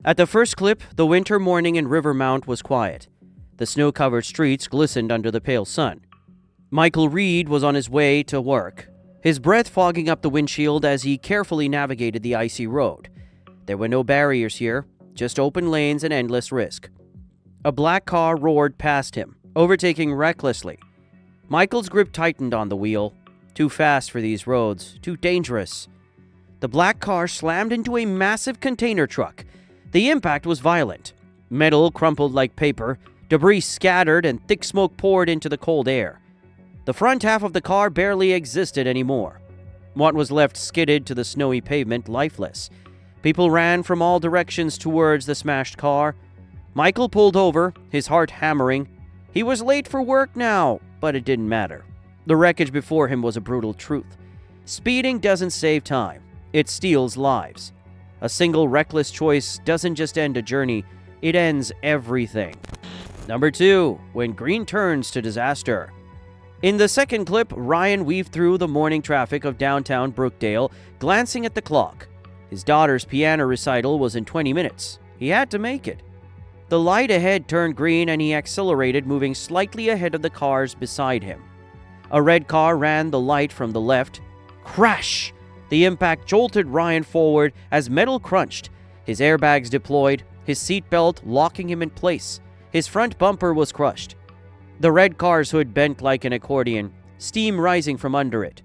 At the first clip, the winter morning in Rivermount was quiet. The snow-covered streets glistened under the pale sun. Michael Reed was on his way to work, his breath fogging up the windshield as he carefully navigated the icy road. There were no barriers here, just open lanes and endless risk. A black car roared past him, overtaking recklessly. Michael's grip tightened on the wheel. Too fast for these roads, too dangerous. The black car slammed into a massive container truck. The impact was violent. Metal crumpled like paper, debris scattered, and thick smoke poured into the cold air. The front half of the car barely existed anymore. What was left skidded to the snowy pavement, lifeless. People ran from all directions towards the smashed car. Michael pulled over, his heart hammering. He was late for work now, but it didn't matter. The wreckage before him was a brutal truth. Speeding doesn't save time. It steals lives. A single reckless choice doesn't just end a journey, it ends everything. Number 2, when green turns to disaster. In the second clip, Ryan weaved through the morning traffic of downtown Brookdale, glancing at the clock. His daughter's piano recital was in 20 minutes. He had to make it. The light ahead turned green and he accelerated, moving slightly ahead of the cars beside him. A red car ran the light from the left. Crash! The impact jolted Ryan forward as metal crunched. His airbags deployed, his seatbelt locking him in place. His front bumper was crushed. The red car's hood bent like an accordion, steam rising from under it.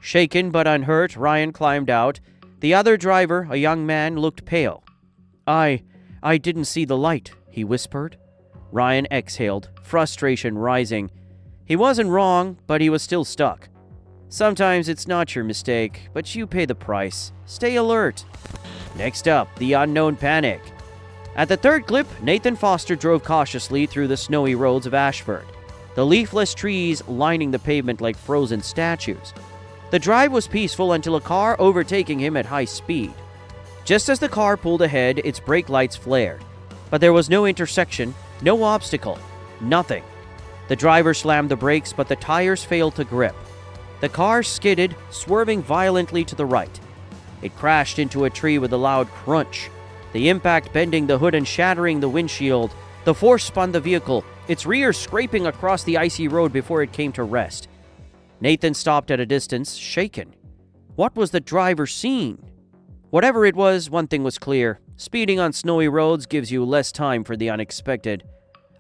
Shaken but unhurt, Ryan climbed out. The other driver, a young man, looked pale. I didn't see the light," he whispered. Ryan exhaled, frustration rising. He wasn't wrong, but he was still stuck. Sometimes it's not your mistake, but you pay the price. Stay alert. Next up, the unknown panic. At the third clip, Nathan Foster drove cautiously through the snowy roads of Ashford, the leafless trees lining the pavement like frozen statues. The drive was peaceful until a car overtaking him at high speed. Just as the car pulled ahead, its brake lights flared. But there was no intersection, no obstacle, nothing. The driver slammed the brakes, but the tires failed to grip. The car skidded, swerving violently to the right. It crashed into a tree with a loud crunch, the impact bending the hood and shattering the windshield. The force spun the vehicle, its rear scraping across the icy road before it came to rest. Nathan stopped at a distance, shaken. What was the driver seeing? Whatever it was, one thing was clear. Speeding on snowy roads gives you less time for the unexpected.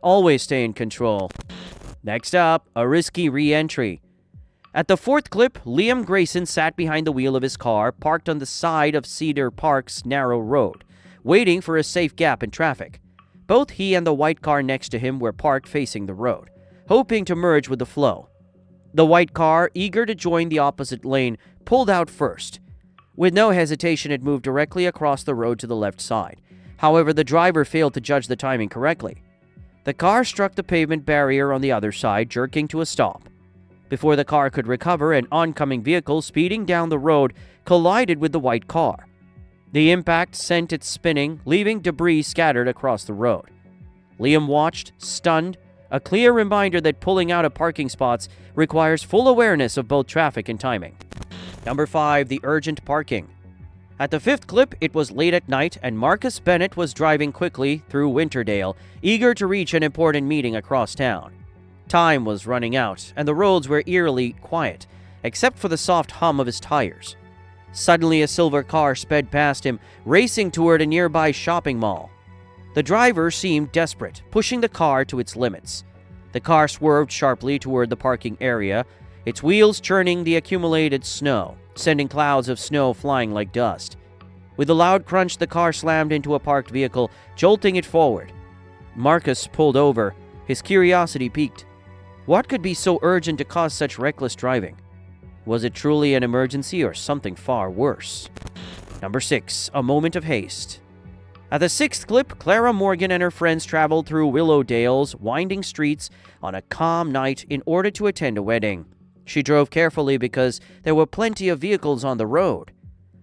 Always stay in control. Next up, a risky re-entry. At the fourth clip, Liam Grayson sat behind the wheel of his car, parked on the side of Cedar Park's narrow road, waiting for a safe gap in traffic. Both he and the white car next to him were parked facing the road, hoping to merge with the flow. The white car, eager to join the opposite lane, pulled out first. With no hesitation, it moved directly across the road to the left side. However, the driver failed to judge the timing correctly. The car struck the pavement barrier on the other side, jerking to a stop. Before the car could recover, an oncoming vehicle speeding down the road collided with the white car. The impact sent it spinning, leaving debris scattered across the road. Liam watched, stunned, a clear reminder that pulling out of parking spots requires full awareness of both traffic and timing. Number 5, the urgent parking. At the fifth clip, it was late at night, and Marcus Bennett was driving quickly through Winterdale, eager to reach an important meeting across town. Time was running out, and the roads were eerily quiet, except for the soft hum of his tires. Suddenly, a silver car sped past him, racing toward a nearby shopping mall. The driver seemed desperate, pushing the car to its limits. The car swerved sharply toward the parking area, its wheels churning the accumulated snow, sending clouds of snow flying like dust. With a loud crunch, the car slammed into a parked vehicle, jolting it forward. Marcus pulled over, his curiosity piqued. What could be so urgent to cause such reckless driving? Was it truly an emergency or something far worse? Number 6, a moment of haste. At the sixth clip, Clara Morgan and her friends traveled through Willowdale's winding streets on a calm night in order to attend a wedding. She drove carefully because there were plenty of vehicles on the road.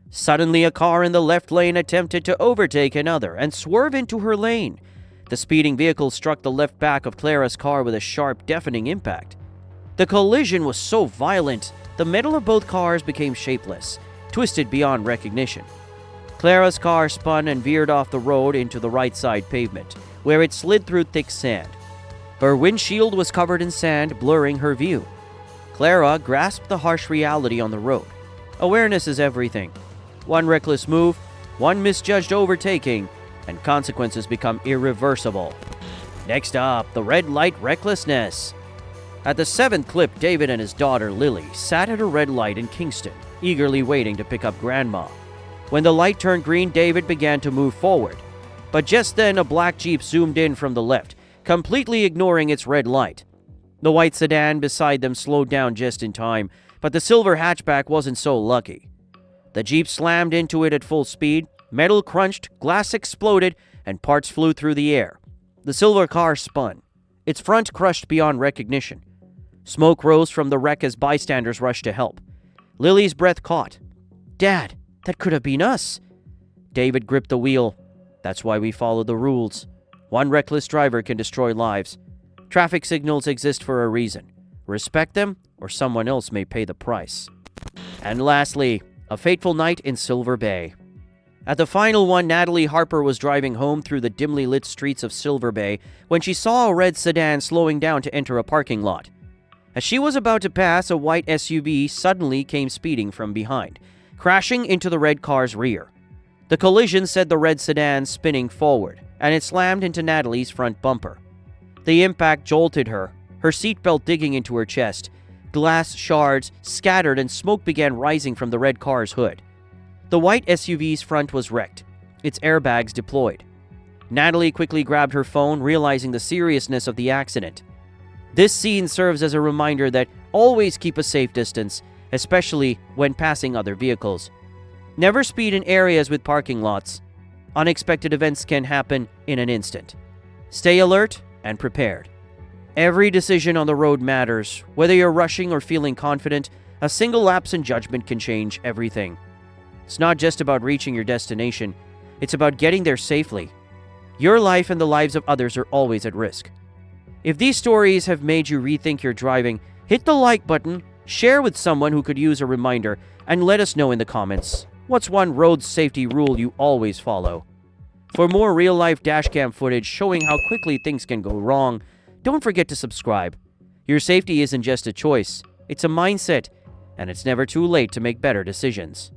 Suddenly, a car in the left lane attempted to overtake another and swerve into her lane. The speeding vehicle struck the left back of Clara's car with a sharp, deafening impact. The collision was so violent, the metal of both cars became shapeless, twisted beyond recognition. Clara's car spun and veered off the road into the right side pavement, where it slid through thick sand. Her windshield was covered in sand, blurring her view. Clara grasped the harsh reality on the road. Awareness is everything. One reckless move, one misjudged overtaking, and consequences become irreversible. Next up, the red light recklessness. At the 7th clip, David and his daughter Lily sat at a red light in Kingston, eagerly waiting to pick up Grandma. When the light turned green, David began to move forward. But just then, a black Jeep zoomed in from the left, completely ignoring its red light. The white sedan beside them slowed down just in time, but the silver hatchback wasn't so lucky. The Jeep slammed into it at full speed, metal crunched, glass exploded, and parts flew through the air. The silver car spun, its front crushed beyond recognition. Smoke rose from the wreck as bystanders rushed to help. Lily's breath caught. "Dad, that could have been us." David gripped the wheel. "That's why we follow the rules. One reckless driver can destroy lives. Traffic signals exist for a reason. Respect them, or someone else may pay the price." And lastly, a fateful night in Silver Bay. At the final one, Natalie Harper was driving home through the dimly lit streets of Silver Bay when she saw a red sedan slowing down to enter a parking lot. As she was about to pass, a white SUV suddenly came speeding from behind, crashing into the red car's rear. The collision sent the red sedan spinning forward, and it slammed into Natalie's front bumper. The impact jolted her, her seatbelt digging into her chest. Glass shards scattered and smoke began rising from the red car's hood. The white SUV's front was wrecked, its airbags deployed. Natalie quickly grabbed her phone, realizing the seriousness of the accident. This scene serves as a reminder that always keep a safe distance, especially when passing other vehicles. Never speed in areas with parking lots. Unexpected events can happen in an instant. Stay alert and prepared. Every decision on the road matters. Whether you're rushing or feeling confident, a single lapse in judgment can change everything. It's not just about reaching your destination, it's about getting there safely. Your life and the lives of others are always at risk. If these stories have made you rethink your driving, hit the like button, share with someone who could use a reminder, and let us know in the comments, what's one road safety rule you always follow? For more real-life dashcam footage showing how quickly things can go wrong, don't forget to subscribe. Your safety isn't just a choice, it's a mindset, and it's never too late to make better decisions.